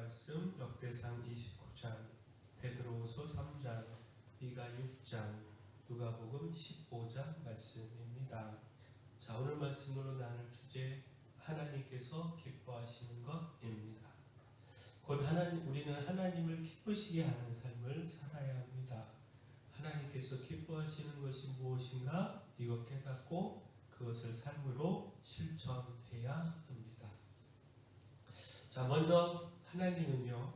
말씀 역대상 29장, 베드로후서 3장, 미가 6장, 누가복음 15장 말씀입니다. 자, 오늘 말씀으로 나눌 주제, 하나님께서 기뻐하시는 것입니다. 곧 우리는 하나님을 기쁘시게 하는 삶을 살아야 합니다. 하나님께서 기뻐하시는 것이 무엇인가? 이것 깨닫고 그것을 삶으로 실천해야 합니다. 자, 먼저 하나님은요,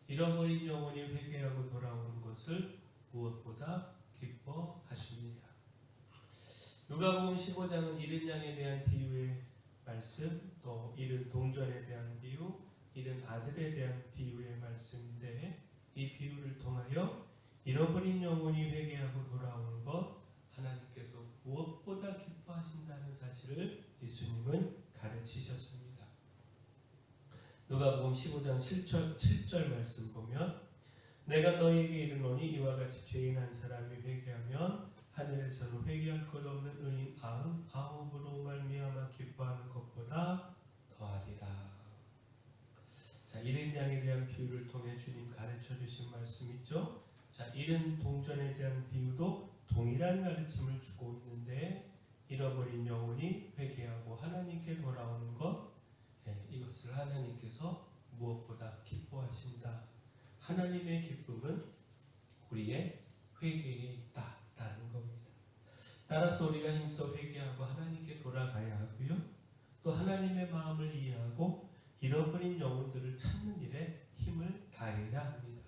잃어버린 영혼이 회개하고 돌아오는 것을 무엇보다 기뻐하십니다. 누가복음 15장은 잃은 양에 대한 비유의 말씀, 또 잃은 동전에 대한 비유, 잃은 아들에 대한 비유의 말씀인데, 이 비유를 통하여 잃어버린 영혼이 회개하고 돌아오는 것, 하나님께서 무엇보다 기뻐하신다는 사실을 예수님은 가르치셨습니다. 누가복음 15장 7절 말씀 보면, 내가 너희에게 이르노니 이와 같이 죄인 한 사람이 회개하면 하늘에서는 회개할 것 없는 의인 99으로 말미암아 기뻐하는 것보다 더하리라. 자, 잃은 양에 대한 비유를 통해 주님 가르쳐 주신 말씀 있죠? 자, 잃은 동전에 대한 비유도 동일한 가르침을 주고 있는데, 잃어버린 영혼이 회개하고 하나님께 돌아오는 것, 이것을 하나님께서 무엇보다 기뻐하신다. 하나님의 기쁨은 우리의 회개에 있다라는 겁니다. 따라서 우리가 힘써 회개하고 하나님께 돌아가야 하고요, 또 하나님의 마음을 이해하고 잃어버린 영혼들을 찾는 일에 힘을 다해야 합니다.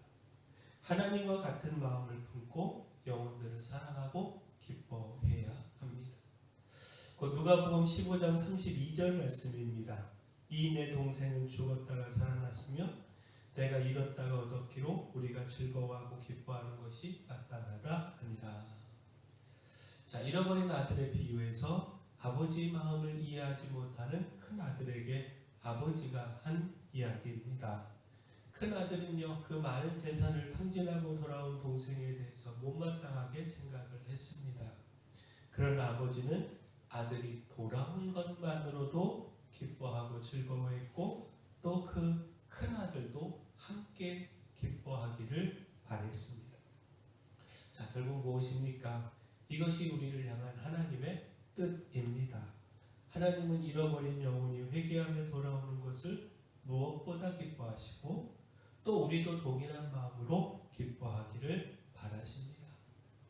하나님과 같은 마음을 품고 영혼들을 사랑하고 기뻐해야 합니다. 곧 누가복음 15장 32절 말씀입니다. 이 내 동생은 죽었다가 살아났으며 내가 잃었다가 얻었기로 우리가 즐거워하고 기뻐하는 것이 마땅하다 하니라. 자, 잃어버린 아들의 비유에서 아버지의 마음을 이해하지 못하는 큰 아들에게 아버지가 한 이야기입니다. 큰 아들은요, 그 많은 재산을 탕진하고 돌아온 동생에 대해서 못마땅하게 생각을 했습니다. 그러나 아버지는 아들이 돌아온 것만으로도 기뻐하고 즐거워했고, 또 그 큰 아들도 함께 기뻐하기를 바랬습니다. 자, 결국 무엇입니까? 이것이 우리를 향한 하나님의 뜻입니다. 하나님은 잃어버린 영혼이 회개하며 돌아오는 것을 무엇보다 기뻐하시고, 또 우리도 동일한 마음으로 기뻐하기를 바라십니다.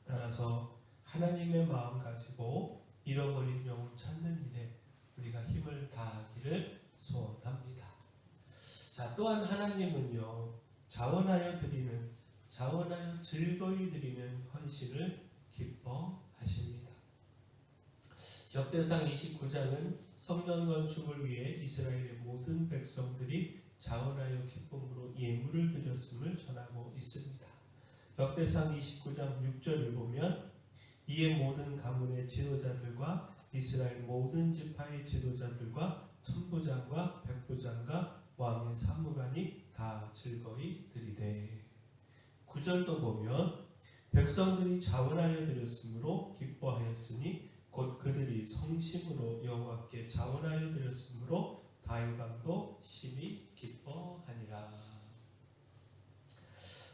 따라서 하나님의 마음 가지고 잃어버린 영혼 찾는 일에 우리가 힘을 다하기를 소원합니다. 자, 또한 하나님은요, 자원하여 즐거이 드리는 헌신을 기뻐하십니다. 역대상 29장은 성전 건축을 위해 이스라엘의 모든 백성들이 자원하여 기쁨으로 예물을 드렸음을 전하고 있습니다. 역대상 29장 6절을 보면, 이에 모든 가문의 지도자들과 이스라엘 모든 지파의 지도자들과 천부장과 백부장과 왕의 사무관이 다 즐거이 드리되. 9절도 보면, 백성들이 자원하여 드렸으므로 기뻐하였으니 곧 그들이 성심으로 여호와께 자원하여 드렸으므로 다윗 왕도 심히 기뻐하니라.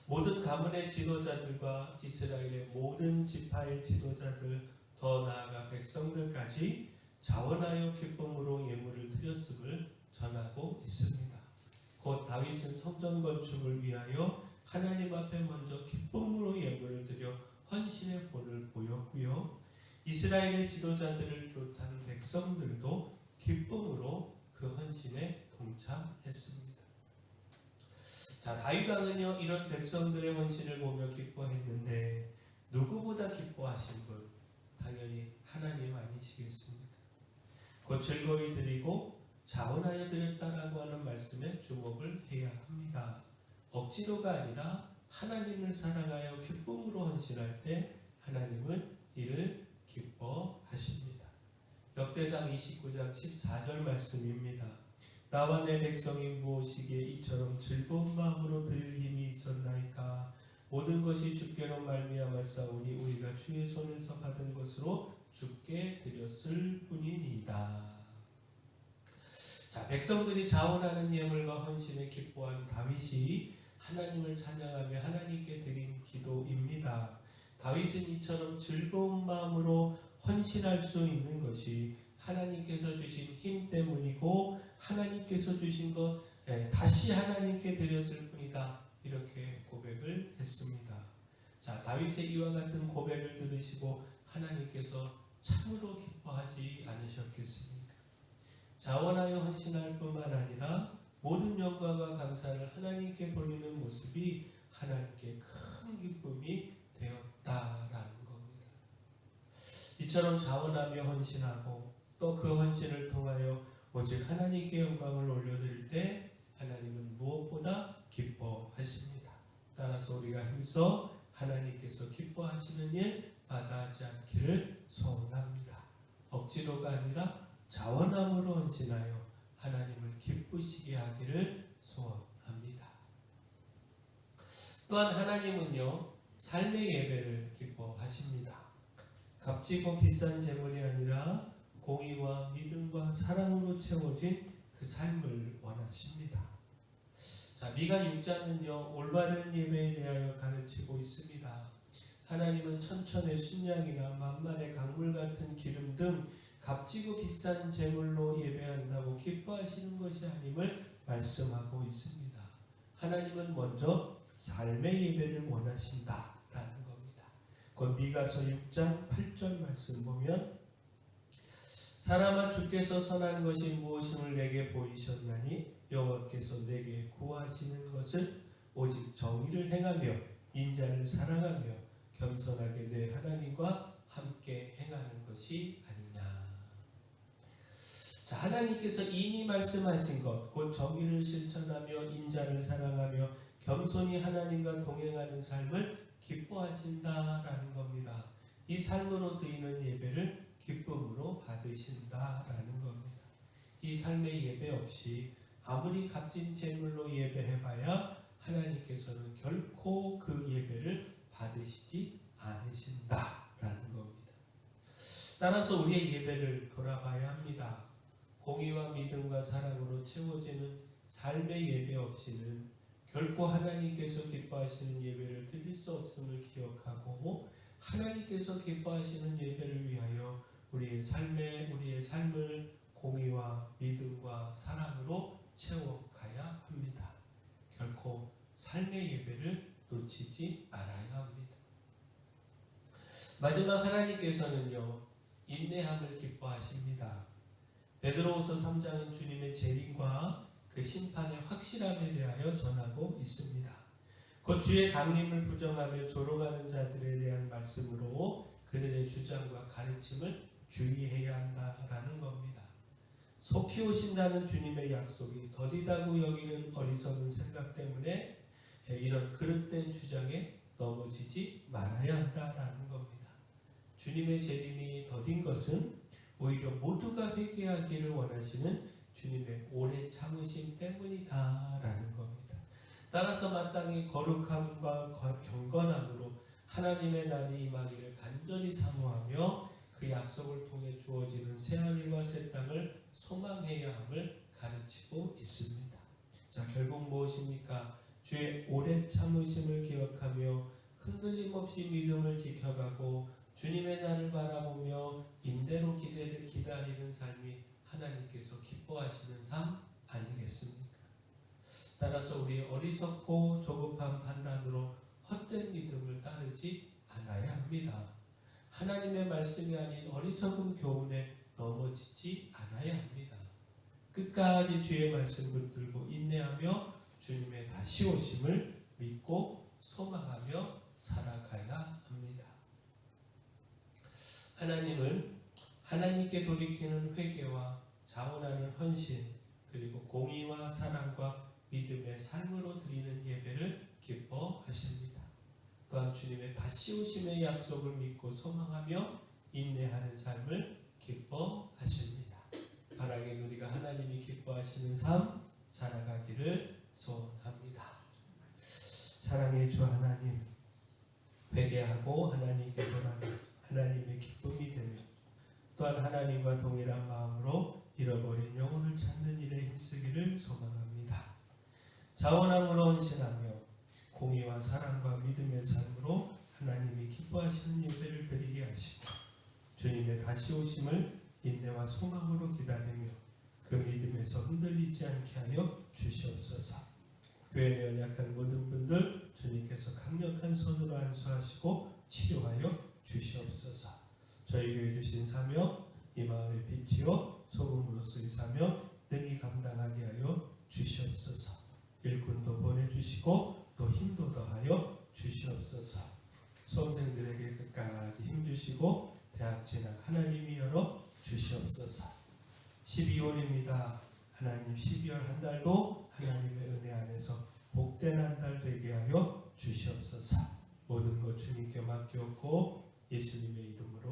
모든 가문의 지도자들과 이스라엘의 모든 지파의 지도자들, 더 나아가 백성들까지 자원하여 기쁨으로 예물을 드렸음을 전하고 있습니다. 곧 다윗은 성전 건축을 위하여 하나님 앞에 먼저 기쁨으로 예물을 드려 헌신의 본을 보였고요, 이스라엘의 지도자들을 비롯한 백성들도 기쁨으로 그 헌신에 동참했습니다. 자, 다윗 왕은요, 이런 백성들의 헌신을 보며 기뻐했는데, 누구보다 기뻐하신 분, 당연히 하나님 아니시겠습니까? 곧 즐거이 드리고 자원하여 드렸다라고 하는 말씀에 주목을 해야 합니다. 억지로가 아니라 하나님을 사랑하여 기쁨으로 헌신할 때 하나님은 이를 기뻐하십니다. 역대상 29장 14절 말씀입니다. 나와 내 백성이 무엇이기에 이처럼 즐거운 마음으로 드릴 힘이 있었나이까? 모든 것이 주께로 말미암아 싸우니 우리가 주의 손에서 받은 것으로 주께 드렸을 뿐이니이다. 자, 백성들이 자원하는 예물과 헌신에 기뻐한 다윗이 하나님을 찬양하며 하나님께 드린 기도입니다. 다윗은 이처럼 즐거운 마음으로 헌신할 수 있는 것이 하나님께서 주신 힘 때문이고 하나님께서 주신 것 다시 하나님께 드렸을 뿐이다. 이렇게 고백을 했습니다. 자, 다윗의 이와 같은 고백을 들으시고 하나님께서 참으로 기뻐하지 않으셨겠습니까? 자원하여 헌신할 뿐만 아니라 모든 영광과 감사를 하나님께 돌리는 모습이 하나님께 큰 기쁨이 되었다라는 겁니다. 이처럼 자원하며 헌신하고 또 그 헌신을 통하여 오직 하나님께 영광을 올려드릴 때 하나님은 무엇보다 기뻐하십니다. 따라서 우리가 힘써 하나님께서 기뻐하시는 일 마다하지 않기를 소원합니다. 억지로가 아니라 자원함으로 헌신하여 하나님을 기쁘시게 하기를 소원합니다. 또한 하나님은요, 삶의 예배를 기뻐하십니다. 값지고 비싼 재물이 아니라 공의와 믿음과 사랑으로 채워진 그 삶을 원하십니다. 자, 미가 6장은요, 올바른 예배에 대하여 가르치고 있습니다. 하나님은 천천의 순양이나 만만의 강물 같은 기름 등 값지고 비싼 제물로 예배한다고 기뻐하시는 것이 아님을 말씀하고 있습니다. 하나님은 먼저 삶의 예배를 원하신다라는 겁니다. 곧 미가서 6장 8절 말씀 보면 사람아 주께서 선한 것이 무엇임을 내게 보이셨나니 여호와께서 내게 구하시는 것은 오직 정의를 행하며 인자를 사랑하며 겸손하게 내 하나님과 함께 행하는 것이 아니냐. 자, 하나님께서 이미 말씀하신 것, 곧 정의를 실천하며 인자를 사랑하며 겸손히 하나님과 동행하는 삶을 기뻐하신다라는 겁니다. 이 삶으로 드리는 예배를 기쁨으로 받으신다라는 겁니다. 이 삶의 예배 없이 아무리 값진 제물로 예배해봐야 하나님께서는 결코 그 예배를 받으시지 않으신다라는 겁니다. 따라서 우리의 예배를 돌아봐야 합니다. 공의와 믿음과 사랑으로 채워지는 삶의 예배 없이는 결코 하나님께서 기뻐하시는 예배를 드릴 수 없음을 기억하고 하나님께서 기뻐하시는 예배를 위하여 우리의 삶을 공의와 믿음과 사랑으로 채워가야 합니다. 결코 삶의 예배를 놓치지 말아야 합니다. 마지막 하나님께서는요, 인내함을 기뻐하십니다. 베드로후서 3장은 주님의 재림과 그 심판의 확실함에 대하여 전하고 있습니다. 곧 주의 강림을 부정하며 조롱하는 자들에 대한 말씀으로 그들의 주장과 가르침을 주의해야 한다라는 겁니다. 속히 오신다는 주님의 약속이 더디다고 여기는 어리석은 생각 때문에 이런 그릇된 주장에 넘어지지 말아야 한다라는 겁니다. 주님의 재림이 더딘 것은 오히려 모두가 회개하기를 원하시는 주님의 오래 참으심 때문이다라는 겁니다. 따라서 마땅히 거룩함과 경건함으로 하나님의 날이 임하기를 간절히 사모하며 그 약속을 통해 주어지는 새하늘과 새 땅을 소망해야 함을 가르치고 있습니다. 자, 결국 무엇입니까? 주의 오래 참으심을 기억하며 흔들림 없이 믿음을 지켜가고 주님의 날을 바라보며 인대로 기대를 기다리는 삶이 하나님께서 기뻐하시는 삶 아니겠습니까? 따라서 우리 어리석고 조급한 판단으로 헛된 믿음을 따르지 않아야 합니다. 하나님의 말씀이 아닌 어리석은 교훈에 넘어지지 않아야 합니다. 끝까지 주의 말씀 붙들고 인내하며 주님의 다시 오심을 믿고 소망하며 살아가야 합니다. 하나님은 하나님께 돌이키는 회개와 자원하는 헌신 그리고 공의와 사랑과 믿음의 삶으로 드리는 예배를 기뻐하십니다. 또한 주님의 다시 오심의 약속을 믿고 소망하며 인내하는 삶을 기뻐하십니다. 바라긴 우리가 하나님이 기뻐하시는 삶 살아가기를 소원합니다. 사랑의 주 하나님, 회개하고 하나님께 돌아가 하나님의 기쁨이 되며 또한 하나님과 동일한 마음으로 잃어버린 영혼을 찾는 일에 힘쓰기를 소망합니다. 자원함으로 헌신하며 공의와 사랑과 믿음의 삶으로 하나님이 기뻐하시는 예배를 드리게 하시고 주님의 다시 오심을 인내와 소망으로 기다리며 그 믿음에서 흔들리지 않게 하여 주시옵소서. 교회에 연약한 모든 분들 주님께서 강력한 손으로 안수하시고 치료하여 주시옵소서. 저희 교회 주신 사명 이 마음의 빛이요 소금으로서 이 사명 능히 감당하게 하여 주시옵소서. 일꾼도 보내주시고 또 힘도 더하여 주시옵소서. 수험생들에게 끝까지 힘주시고 대학 진학 하나님이 열어 주시옵소서. 12월입니다. 하나님 12월 한 달도 하나님의 은혜 안에서 복된 한 달 되게 하여 주시옵소서. 모든 것 주님께 맡겼고 예수님의 이름으로